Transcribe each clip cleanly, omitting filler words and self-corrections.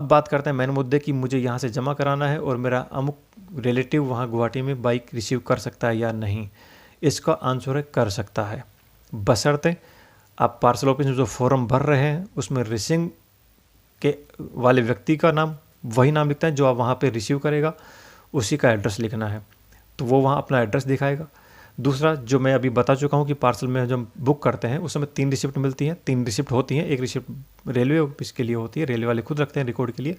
अब बात करते हैं मेन मुद्दे की, मुझे यहाँ से जमा कराना है और मेरा अमुक रिलेटिव वहाँ गुवाहाटी में बाइक रिसीव कर सकता है या नहीं। इसका आंसर है कर सकता है, बशर्ते आप पार्सल ऑफिस में जो फॉर्म भर रहे हैं उसमें रिसीविंग के वाले व्यक्ति का नाम वही नाम लिखता है जो आप वहाँ पे रिसीव करेगा, उसी का एड्रेस लिखना है, तो वो वहाँ अपना एड्रेस दिखाएगा। दूसरा, जो मैं अभी बता चुका हूँ कि पार्सल में जब बुक करते हैं उस समय 3 रिसिप्ट मिलती हैं, 3 रिसिप्ट होती हैं। एक रिसिप्ट रेलवे ऑफिस के लिए होती है, रेलवे वाले खुद रखते हैं रिकॉर्ड के लिए।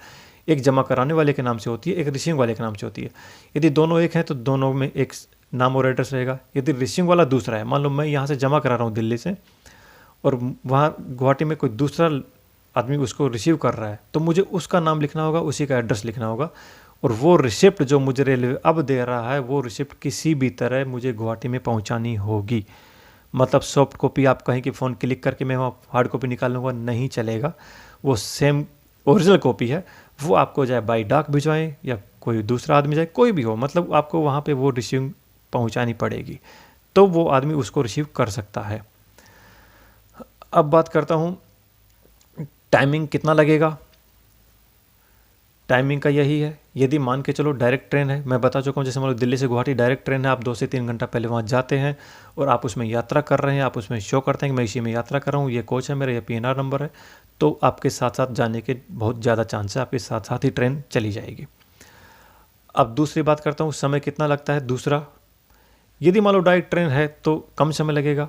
एक जमा कराने वाले के नाम से होती है, एक रिसीविंग वाले के नाम से होती है। यदि दोनों एक हैं तो दोनों में एक नाम और एड्रेस रहेगा। यदि रिसीविंग वाला दूसरा है, मान लो मैं यहाँ से जमा करा रहा हूँ दिल्ली से और वहाँ गुवाहाटी में कोई दूसरा आदमी उसको रिसीव कर रहा है, तो मुझे उसका नाम लिखना होगा, उसी का एड्रेस लिखना होगा। और वो रिसिप्ट जो मुझे रेलवे अब दे रहा है, वो रिसिप्ट किसी भी तरह मुझे गुवाहाटी में पहुंचानी होगी। मतलब सॉफ्ट कॉपी आप कहीं की फ़ोन क्लिक करके मैं वहाँ हार्ड कॉपी निकाल लूँगा, नहीं चलेगा। वो सेम ओरिजिनल कॉपी है, वो आपको चाहे बाई डाक भिजवाएं या कोई दूसरा आदमी जाए, कोई भी हो, मतलब आपको वहाँ पे वो रिसीविंग पहुँचानी पड़ेगी, तो वो आदमी उसको रिसीव कर सकता है। अब बात करता हूँ टाइमिंग कितना लगेगा। टाइमिंग का यही है, यदि मान के चलो डायरेक्ट ट्रेन है, मैं बता चुका हूँ, जैसे मान लो दिल्ली से गुवाहाटी डायरेक्ट ट्रेन है, आप 2 से 3 घंटा पहले वहाँ जाते हैं और आप उसमें यात्रा कर रहे हैं, आप उसमें शो करते हैं कि मैं इसी में यात्रा कर रहा हूँ, ये कोच है मेरा, ये PNR नंबर है, तो आपके साथ साथ जाने के बहुत ज़्यादा चांस है, आपके साथ साथ ही ट्रेन चली जाएगी। अब दूसरी बात करता हूँ, समय कितना लगता है। दूसरा, यदि मान लो डायरेक्ट ट्रेन है तो कम समय लगेगा।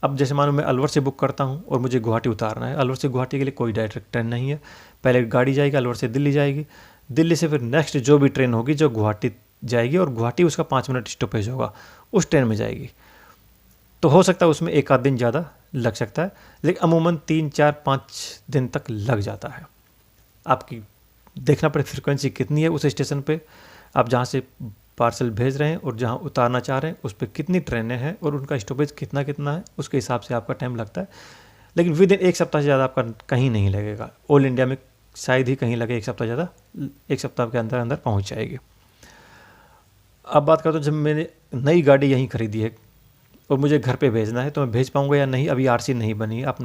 अब जैसे मानो मैं अलवर से बुक करता हूँ और मुझे गुवाहाटी उतारना है, अलवर से गुवाहाटी के लिए कोई डायरेक्ट ट्रेन नहीं है। पहले गाड़ी जाएगी अलवर से दिल्ली जाएगी, दिल्ली से फिर नेक्स्ट जो भी ट्रेन होगी जो गुवाहाटी जाएगी और गुवाहाटी उसका 5 मिनट स्टॉपेज होगा, उस ट्रेन में जाएगी। तो हो सकता है उसमें 1 आध दिन ज़्यादा लग सकता है, लेकिन अमूमन 3, 4, 5 दिन तक लग जाता है। आपकी देखना पड़े फ्रिक्वेंसी कितनी है उस स्टेशन पे, आप जहाँ से पार्सल भेज रहे हैं और जहाँ उतारना चाह रहे हैं उस पर कितनी ट्रेनें हैं और उनका स्टॉपेज कितना कितना है, उसके हिसाब से आपका टाइम लगता है। लेकिन विद इन 1 सप्ताह से ज़्यादा आपका कहीं नहीं लगेगा। ऑल इंडिया में शायद ही कहीं लगे 1 सप्ताह ज़्यादा, 1 सप्ताह के अंदर अंदर पहुँच जाएगी। अब बात करता हूँ, जब मैंने नई गाड़ी यहीं खरीदी है और मुझे घर पे भेजना है तो मैं भेज पाऊँगा या नहीं, अभी RC नहीं बनी है। आप